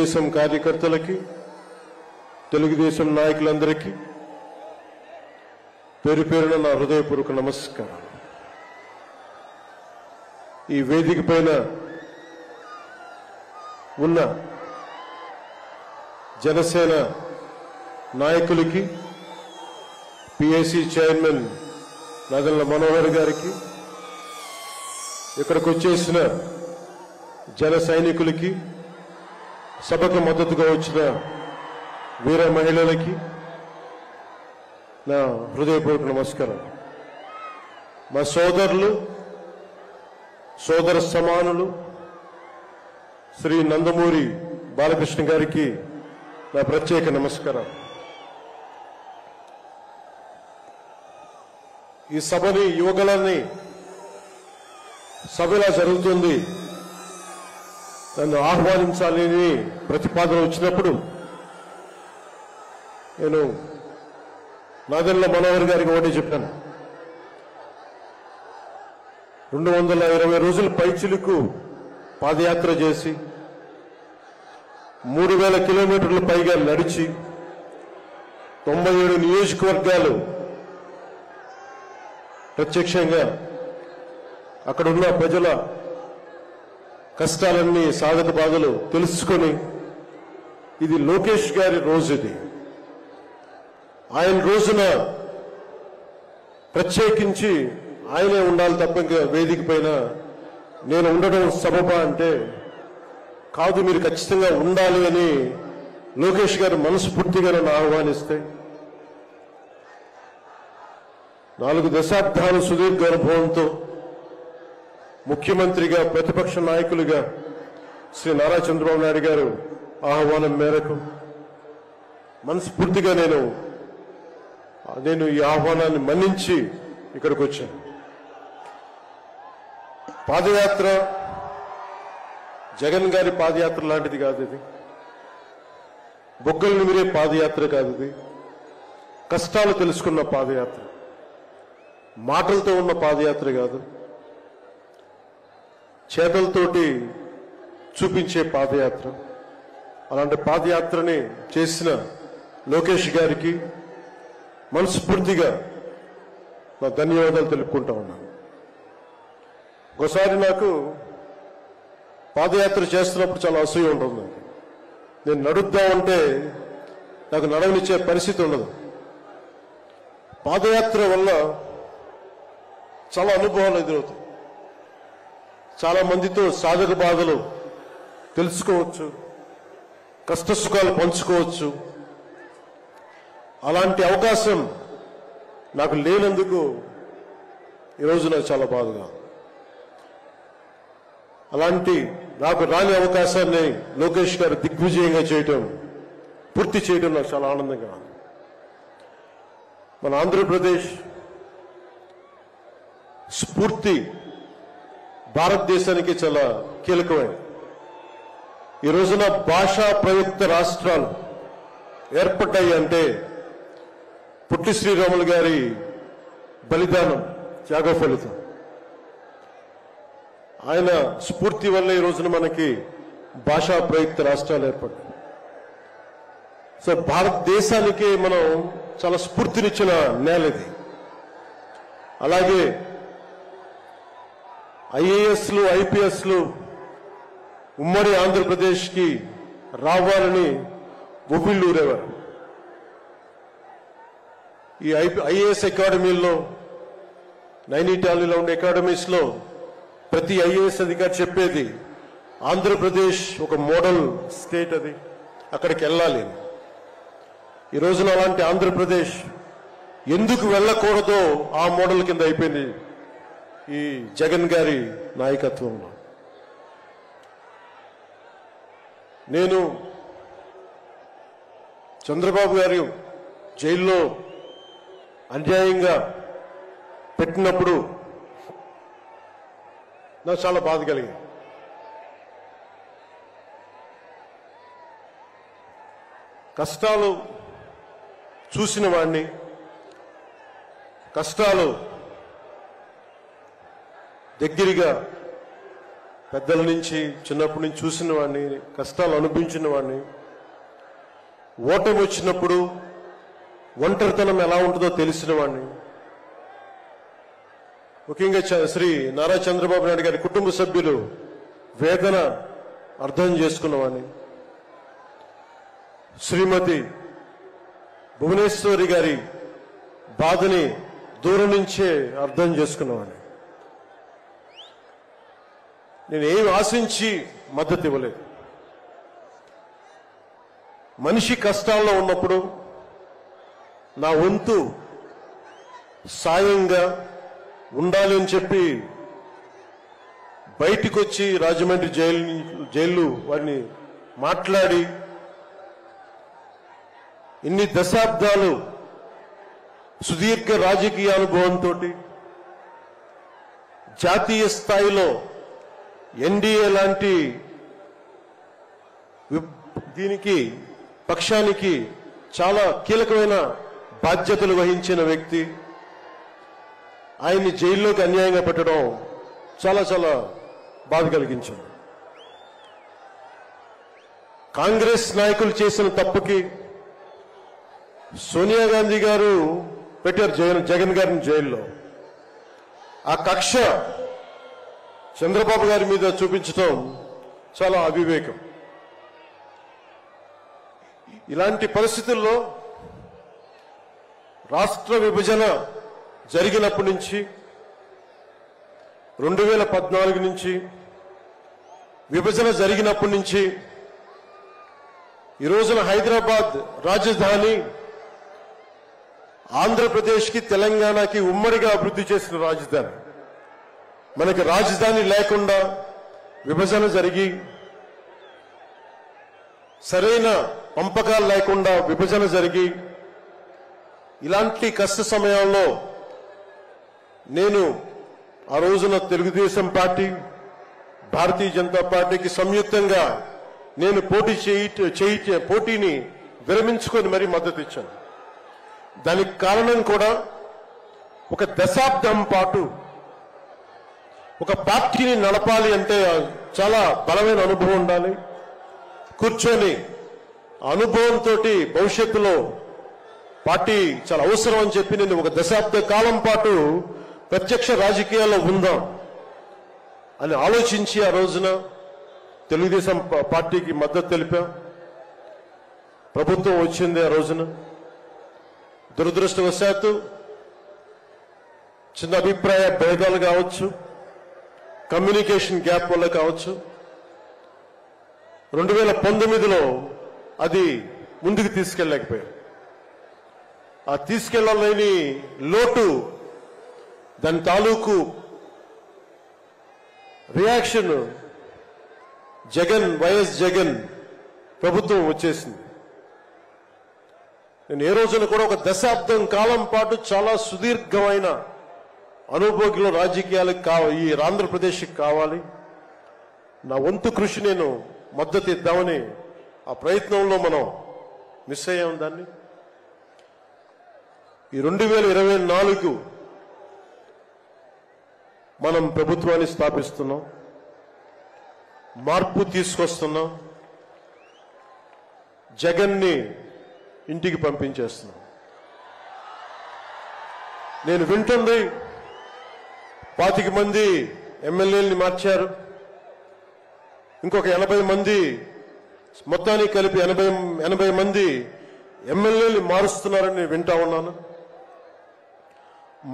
దేశం కార్యకర్తలకి, తెలుగుదేశం నాయకులందరికీ పేరు పేరున నా హృదయపూర్వక నమస్కారం. ఈ వేదిక పైన ఉన్న జనసేన నాయకులకి, పిఏసీ చైర్మన్ నాదెండ్ల మనోహర్ గారికి, ఇక్కడికి వచ్చేసిన జన సైనికులకి, సభకు మద్దతుగా వచ్చిన వీర మహిళలకి నా హృదయపూర్వక నమస్కారం. మా సోదరులు, సోదర సమానులు శ్రీ నందమూరి బాలకృష్ణ గారికి నా ప్రత్యేక నమస్కారం. ఈ సభని, యువకులని సభ ఇలా జరుగుతుంది, నన్ను ఆహ్వానించాలని ప్రతిపాదన వచ్చినప్పుడు నేను నాదెండ్ల మనోహర్ గారికి ఒకటి చెప్పాను. 220 రోజుల పైచిలుకు పాదయాత్ర చేసి 3000 కిలోమీటర్ల పైగా నడిచి 97 నియోజకవర్గాలు ప్రత్యక్షంగా అక్కడున్న ప్రజల కష్టాలన్నీ, సాధక బాధలు తెలుసుకొని, ఇది లోకేష్ గారి రోజు, ఇది ఆయన రోజున ప్రత్యేకించి ఆయనే ఉండాలి తప్ప ఇంకా వేదిక పైన నేను ఉండడం సబబా అంటే కాదు, మీరు ఖచ్చితంగా ఉండాలి అని లోకేష్ గారు మనస్ఫూర్తిగా నన్ను ఆహ్వానిస్తే 4 దశాబ్దాల సుదీర్ఘ అనుభవంతో ముఖ్యమంత్రిగా, ప్రతిపక్ష నాయకులుగా శ్రీ నారా చంద్రబాబు నాయుడు గారు ఆహ్వానం మేరకు మనస్ఫూర్తిగా నేను ఈ ఆహ్వానాన్ని మన్నించి ఇక్కడికి వచ్చాను. పాదయాత్ర జగన్ గారి పాదయాత్ర లాంటిది కాదు, ఇది బొగ్గలు నిమిరే పాదయాత్ర కాదు, ఇది కష్టాలు తెలుసుకున్న పాదయాత్ర, మాటలతో ఉన్న పాదయాత్ర కాదు, చేతలతోటి చూపించే పాదయాత్ర. అలాంటి పాదయాత్రని చేసిన లోకేష్ గారికి మనస్ఫూర్తిగా నా ధన్యవాదాలు తెలుపుకుంటా ఉన్నాను. ఒకసారి నాకు పాదయాత్ర చేస్తున్నప్పుడు చాలా అసూయ ఉంటుంది. నేను నడుద్దామంటే నాకు నడవనిచ్చే పరిస్థితి ఉండదు. పాదయాత్ర వల్ల చాలా అనుభవాలు ఎదురవుతాయి. చాలా మందితో సాధక బాధలు తెలుసుకోవచ్చు, కష్ట సుఖాలు పంచుకోవచ్చు. అలాంటి అవకాశం నాకు లేనందుకు ఈరోజు నాకు చాలా బాధగా. అలాంటి నాకు రాని అవకాశాన్ని లోకేష్ గారు దిగ్విజయంగా చేయటం, పూర్తి చేయడం నాకు చాలా ఆనందంగా ఉంది. మన ఆంధ్రప్రదేశ్ స్ఫూర్తి భారతదేశానికి చాలా కీలకమైనది. ఈ రోజున భాషా ప్రయుక్త రాష్ట్రాలు ఏర్పడ్డాయి అంటే పుట్టి శ్రీరాములు గారి బలిదానం, త్యాగ ఫలితం. ఆయన స్ఫూర్తి వల్ల ఈ రోజున మనకి భాషా ప్రయుక్త రాష్ట్రాలు ఏర్పడ్డాయి. సో భారతదేశానికి మనం చాలా స్ఫూర్తినిచ్చిన నేల ఇది. అలాగే ఐఏఎస్లు, ఐపీఎస్లు ఉమ్మడి ఆంధ్రప్రదేశ్కి రావాలని ఉవ్విళ్ళూరేవారు. ఈ ఐఏఎస్ అకాడమీల్లో, నైనిటాల్లో ఉండే అకాడమీస్లో ప్రతి ఐఏఎస్ అధికారి చెప్పేది ఆంధ్రప్రదేశ్ ఒక మోడల్ స్టేట్, అది అక్కడికి వెళ్ళాలి. ఈ రోజున అలాంటి ఆంధ్రప్రదేశ్ ఎందుకు వెళ్ళకూడదో ఆ మోడల్ కింద అయిపోయింది ఈ జగన్ గారి నాయకత్వంలో. నేను చంద్రబాబు గారు జైల్లో అన్యాయంగా పెట్టినప్పుడు నాకు చాలా బాధ కలిగింది. కష్టాలు చూసిన వాడిని, కష్టాలు దగ్గరగా పెద్దల నుంచి చిన్నప్పటి నుంచి చూసిన వాడిని, కష్టాలు అనిపించిన వాడిని, ఓటమి వచ్చినప్పుడు ఒంటరితనం ఎలా ఉంటుందో తెలిసిన వాడిని, ముఖ్యంగా శ్రీ నారా చంద్రబాబు నాయుడు గారి కుటుంబ సభ్యులు వేదన అర్థం చేసుకున్నవాడిని, శ్రీమతి భువనేశ్వరి గారి బాధని దూరం నుంచే అర్థం చేసుకున్నవాడిని. నేను ఏం ఆశించి మద్దతు ఇవ్వలేదు. మనిషి కష్టాల్లో ఉన్నప్పుడు నా వంతు సాయంగా ఉండాలి అని చెప్పి బయటికి వచ్చి రాజమండ్రి జైలు వారిని మాట్లాడి ఇన్ని దశాబ్దాలు సుదీర్ఘ రాజకీయ అనుభవంతో జాతీయ స్థాయిలో ఎన్డీఏ లాంటి దీనికి పక్షానికి చాలా కీలకమైన బాధ్యతలు వహించిన వ్యక్తి ఆయన్ని జైల్లోకి అన్యాయంగా పెట్టడం చాలా చాలా బాధ కలిగించింది. కాంగ్రెస్ నాయకులు చేసిన తప్పుకి సోనియా గాంధీ గారు పెట్టారు జగన్ గారిని జైల్లో. ఆ కక్ష చంద్రబాబు గారి మీద చూపించడం చాలా అవివేకం. ఇలాంటి పరిస్థితుల్లో రాష్ట్ర విభజన జరిగినప్పటి నుంచి 2014 నుంచి విభజన జరిగినప్పటి నుంచి ఈ రోజున హైదరాబాద్ రాజధాని ఆంధ్రప్రదేశ్కి తెలంగాణకి ఉమ్మడిగా అభివృద్ధి చేసిన రాజధాని. మనకి రాజధాని లేకుండా విభజన జరిగి సరైన పంపకాలు లేకుండా విభజన జరిగి ఇలాంటి కష్ట సమయాల్లో నేను ఆ రోజున తెలుగుదేశం పార్టీ, భారతీయ జనతా పార్టీకి సంయుక్తంగా నేను పోటీని విరమించుకొని మరీ మద్దతు ఇచ్చాను. దానికి కారణం కూడా ఒక దశాబ్దం పాటు ఒక పార్టీని నడపాలి అంటే చాలా బలమైన అనుభవం ఉండాలి. కూర్చొని అనుభవంతో భవిష్యత్తులో పార్టీ చాలా అవసరం అని చెప్పి నేను ఒక దశాబ్ద కాలం పాటు ప్రత్యక్ష రాజకీయాల్లో ఉందాం అని ఆలోచించి ఆ రోజున తెలుగుదేశం పార్టీకి మద్దతు తెలిపాం. ప్రభుత్వం వచ్చింది ఆ రోజున. దురదృష్టవశాత్తు చిన్న అభిప్రాయ భేదాలు కావచ్చు, కమ్యూనికేషన్ గ్యాప్ వల్ల కావచ్చు 2019లో అది ముందుకు తీసుకెళ్ళలేకపోయాం. ఆ తీసుకెళ్లలేని లోటు, దాని తాలూకు రియాక్షన్ వైఎస్ జగన్ ప్రభుత్వం వచ్చేసింది. నేను ఏ రోజున కూడా ఒక దశాబ్దం కాలం పాటు చాలా సుదీర్ఘమైన అనుభోగిలో రాజకీయాలకు ఈ ఆంధ్రప్రదేశ్కి కావాలి, నా వంతు కృషి నేను మద్దతు ఇద్దామని ఆ ప్రయత్నంలో మనం మిస్ అయ్యాం. దాన్ని ఈ 2024 మనం ప్రభుత్వాన్ని స్థాపిస్తున్నాం, మార్పు తీసుకొస్తున్నాం, జగన్ని ఇంటికి పంపించేస్తున్నాం. నేను వింటుంది 25 మంది ఎమ్మెల్యేలని మార్చారు, ఇంకొక 80 మంది, మొత్తానికి కలిపి 80 మంది ఎమ్మెల్యేలు మారుస్తున్నారని వింటా ఉన్నాను.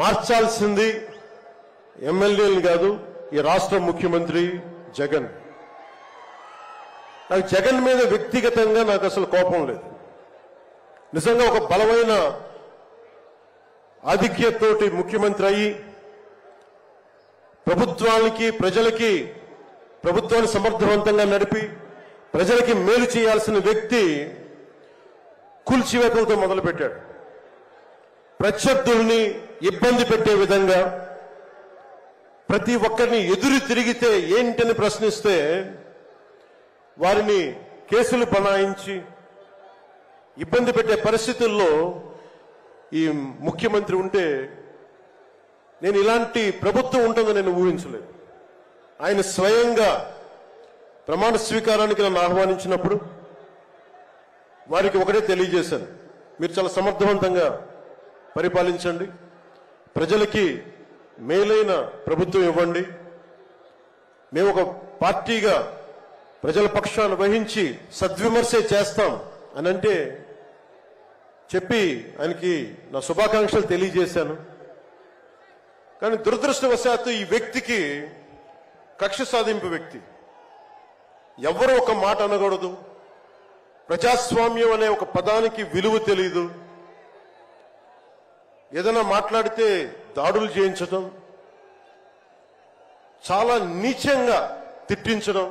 మార్చాల్సింది ఎమ్మెల్యేలు కాదు, ఈ రాష్ట్ర ముఖ్యమంత్రి జగన్. నాకు జగన్ మీద వ్యక్తిగతంగా నాకు అసలు కోపం లేదు. నిజంగా ఒక బలమైన ఆధిక్యతతోటి ముఖ్యమంత్రి అయ్యి ప్రభుత్వాన్ని సమర్థవంతంగా నడిపి ప్రజలకి మేలు చేయాల్సిన వ్యక్తి కూల్చివేతలతో మొదలుపెట్టాడు. ప్రత్యర్థుల్ని ఇబ్బంది పెట్టే విధంగా, ప్రతి ఒక్కరిని ఎదురు తిరిగితే ఏంటని ప్రశ్నిస్తే వారిని కేసులు బనాయించి ఇబ్బంది పెట్టే పరిస్థితుల్లో ఈ ముఖ్యమంత్రి ఉంటే నేను ఇలాంటి ప్రభుత్వం ఉంటుందని నేను ఊహించలేదు. ఆయన స్వయంగా ప్రమాణ స్వీకారానికి నన్ను ఆహ్వానించినప్పుడు వారికి ఒకటే తెలియజేశాను, మీరు చాలా సమర్థవంతంగా పరిపాలించండి, ప్రజలకి మేలైన ప్రభుత్వం ఇవ్వండి, మేము ఒక పార్టీగా ప్రజల పక్షాన్ని వహించి సద్విమర్శే చేస్తాం అని అంటే చెప్పి ఆయనకి నా శుభాకాంక్షలు తెలియజేశాను. కానీ దురదృష్టవశాత్తు ఈ వ్యక్తికి కక్ష సాధింపు వ్యక్తి, ఎవరో ఒక మాట అనకూడదు, ప్రజాస్వామ్యం అనే ఒక పదానికి విలువ తెలియదు, ఏదైనా మాట్లాడితే దాడులు చేయించడం, చాలా నీచంగా తిట్టించడం,